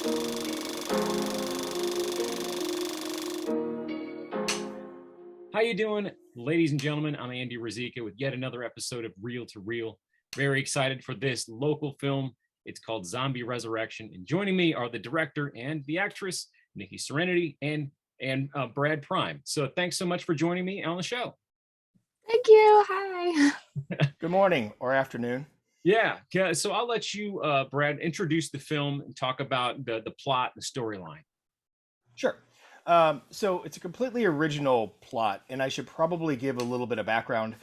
How you doing, ladies and gentlemen? I'm Andy Rizika with yet another episode of Reel to Reel. Very excited for this local film. It's called Zombie Resurrection, and joining me are the director and the actress, Nikki Serenity and Brad Prime. So thanks so much for joining me on the show. Thank you. Hi. Good morning or afternoon. Yeah, so I'll let you, Brad, introduce the film and talk about the plot and the storyline. Sure. So it's a completely original plot, and I should probably give a little bit of background.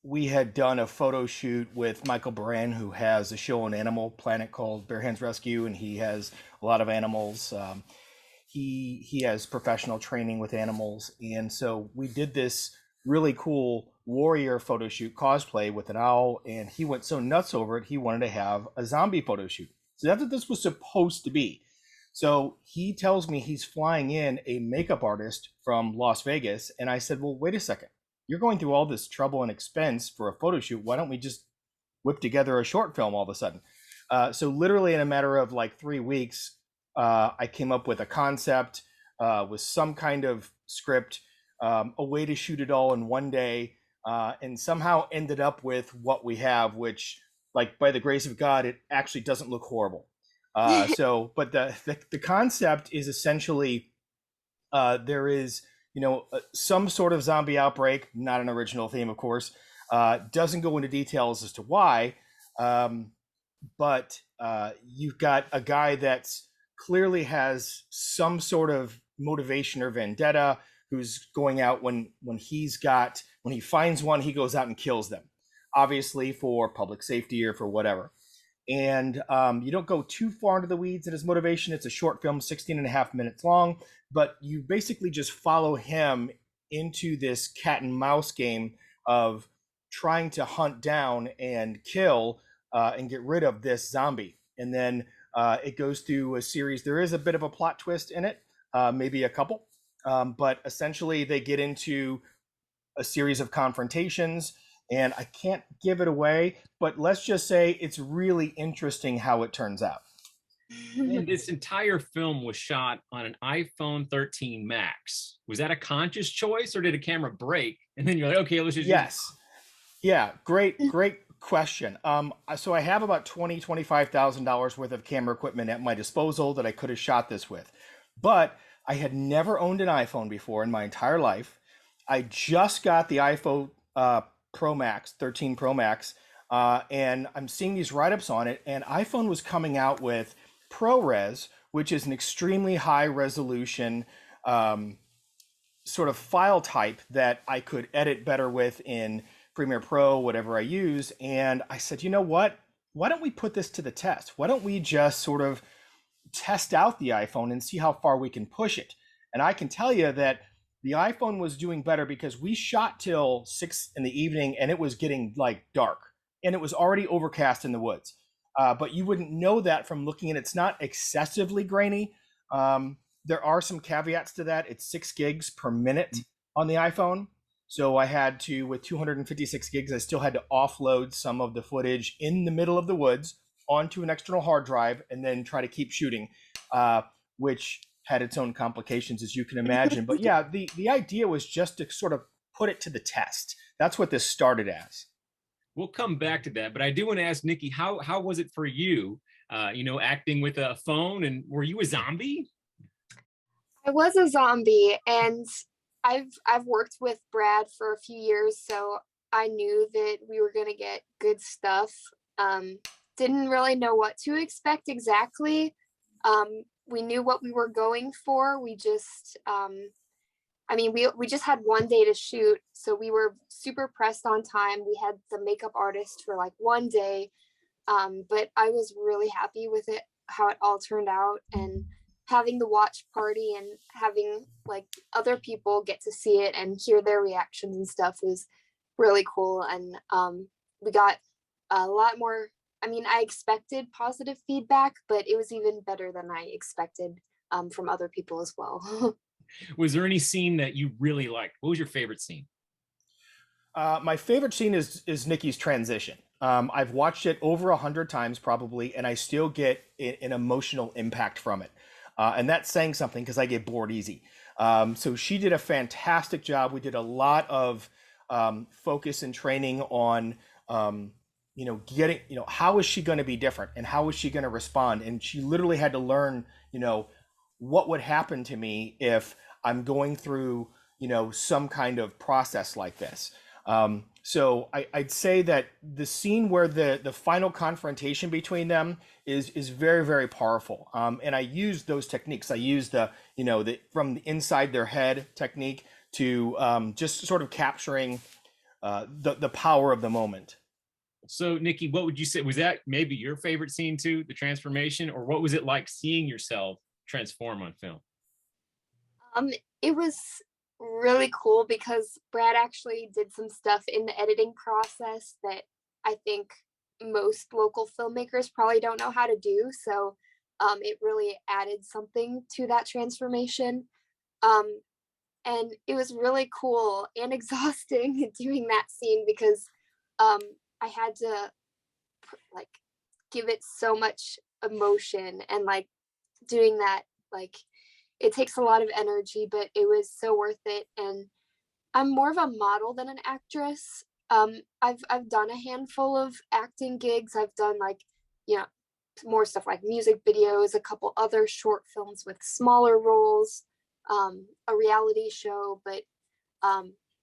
We had done a photo shoot with Michael Baran, who has a show on Animal Planet called Bare Hands Rescue, and he has a lot of animals. He has professional training with animals, and so we did this really cool warrior photo shoot cosplay with an owl, and he went so nuts over it he wanted to have a zombie photo shoot. So that's what this was supposed to be. So he tells me he's flying in a makeup artist from Las Vegas, and I said, well, wait a second, you're going through all this trouble and expense for a photo shoot, why don't we just whip together a short film all of a sudden? So literally in a matter of like 3 weeks, I came up with a concept, with some kind of script, a way to shoot it all in one day, and somehow ended up with what we have, which, like, by the grace of God, it actually doesn't look horrible. But the concept is essentially, there is, some sort of zombie outbreak, not an original theme, of course, doesn't go into details as to why, but you've got a guy that's clearly has some sort of motivation or vendetta, who's going out when he finds one, he goes out and kills them, obviously for public safety or for whatever. And you don't go too far into the weeds in his motivation. It's a short film, 16 and a half minutes long, but you basically just follow him into this cat and mouse game of trying to hunt down and kill and get rid of this zombie. And then it goes through a series. There is a bit of a plot twist in it, maybe a couple, but essentially they get into a series of confrontations, and I can't give it away, but let's just say it's really interesting how it turns out. And this entire film was shot on an iPhone 13 Max. Was that a conscious choice, or did a camera break? And then you're like, okay, let's just Yes. Yeah, great question. So I have about $25,000 worth of camera equipment at my disposal that I could have shot this with, but I had never owned an iPhone before in my entire life. I just got the iPhone Pro Max, 13 Pro Max, and I'm seeing these write-ups on it, and iPhone was coming out with ProRes, which is an extremely high resolution sort of file type that I could edit better with in Premiere Pro, whatever I use. And I said, you know what? Why don't we put this to the test? Why don't we just sort of test out the iPhone and see how far we can push it? And I can tell you that the iPhone was doing better because we shot till 6 p.m. and it was getting like dark and it was already overcast in the woods. But you wouldn't know that from looking at it. It's not excessively grainy. There are some caveats to that. It's 6 gigs per minute on the iPhone. So I had to, with 256 gigs, I still had to offload some of the footage in the middle of the woods onto an external hard drive and then try to keep shooting, which had its own complications, as you can imagine. But yeah, the idea was just to sort of put it to the test. That's what this started as. We'll come back to that, but I do want to ask Nikki, how was it for you, acting with a phone, and were you a zombie? I was a zombie, and I've worked with Brad for a few years, so I knew that we were gonna get good stuff. Didn't really know what to expect exactly. We knew what we were going for. We just we just had one day to shoot, so we were super pressed on time. We had the makeup artist for like one day, but I was really happy with it, how it all turned out, and having the watch party and having like other people get to see it and hear their reactions and stuff was really cool. And we got a lot more. I expected positive feedback, but it was even better than I expected from other people as well. Was there any scene that you really liked? What was your favorite scene? My favorite scene is Nikki's transition. I've watched it over 100 times probably, and I still get an emotional impact from it. And that's saying something because I get bored easy. So she did a fantastic job. We did a lot of focus and training on, getting, how is she going to be different and how is she going to respond? And she literally had to learn, what would happen to me if I'm going through, some kind of process like this. So I'd say that the scene where the final confrontation between them is very, very powerful. And I used those techniques. I used the from the inside their head technique to just sort of capturing the power of the moment. So, Nikki, what would you say? Was that maybe your favorite scene too, the transformation, or what was it like seeing yourself transform on film? It was really cool because Brad actually did some stuff in the editing process that I think most local filmmakers probably don't know how to do. So it really added something to that transformation. Um, and it was really cool and exhausting doing that scene because um, I had to like give it so much emotion and like doing that like it takes a lot of energy, but it was so worth it. And I'm more of a model than an actress. I've done a handful of acting gigs. I've done like, you know, more stuff like music videos, a couple other short films with smaller roles, a reality show. But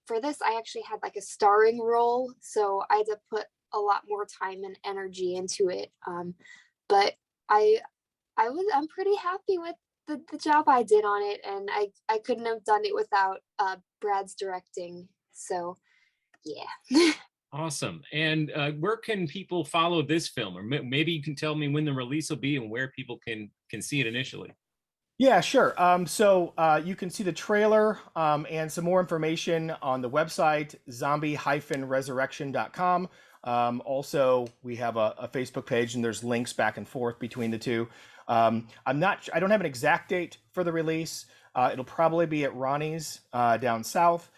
for this, I actually had like a starring role, so I had to put a lot more time and energy into it. But I I'm pretty happy with the job I did on it, and I couldn't have done it without Brad's directing. So yeah. Awesome. And where can people follow this film, or maybe you can tell me when the release will be and where people can see it initially? Yeah, sure. So you can see the trailer and some more information on the website, zombie-resurrection.com. Also, we have a Facebook page and there's links back and forth between the two. I don't have an exact date for the release. It'll probably be at Ronnie's down south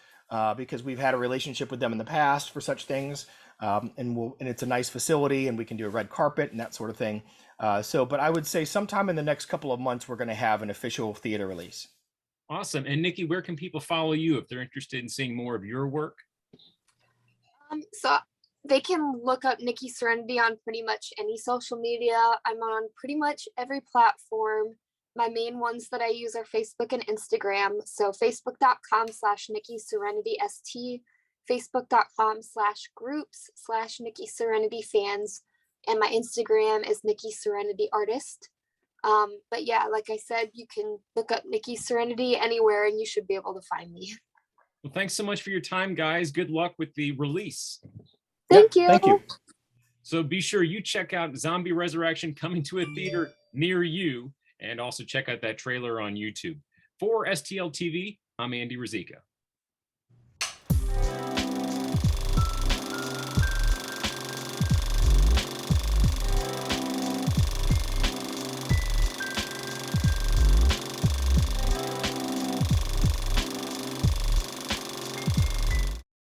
because we've had a relationship with them in the past for such things. And it's a nice facility and we can do a red carpet and that sort of thing. But I would say sometime in the next couple of months, we're going to have an official theater release. Awesome. And Nikki, where can people follow you if they're interested in seeing more of your work? So they can look up Nikki Serenity on pretty much any social media. I'm on pretty much every platform. My main ones that I use are Facebook and Instagram. So facebook.com/Nikki Serenity ST, facebook.com/groups/Nikki Serenity fans, and my Instagram is Nikki Serenity Artist. But yeah, like I said, you can look up Nikki Serenity anywhere and you should be able to find me. Well, thanks so much for your time, guys. Good luck with the release. Thank you. Thank you. So be sure you check out Zombie Resurrection coming to a theater near you, and also check out that trailer on YouTube. For STL TV, I'm Andy Rizika.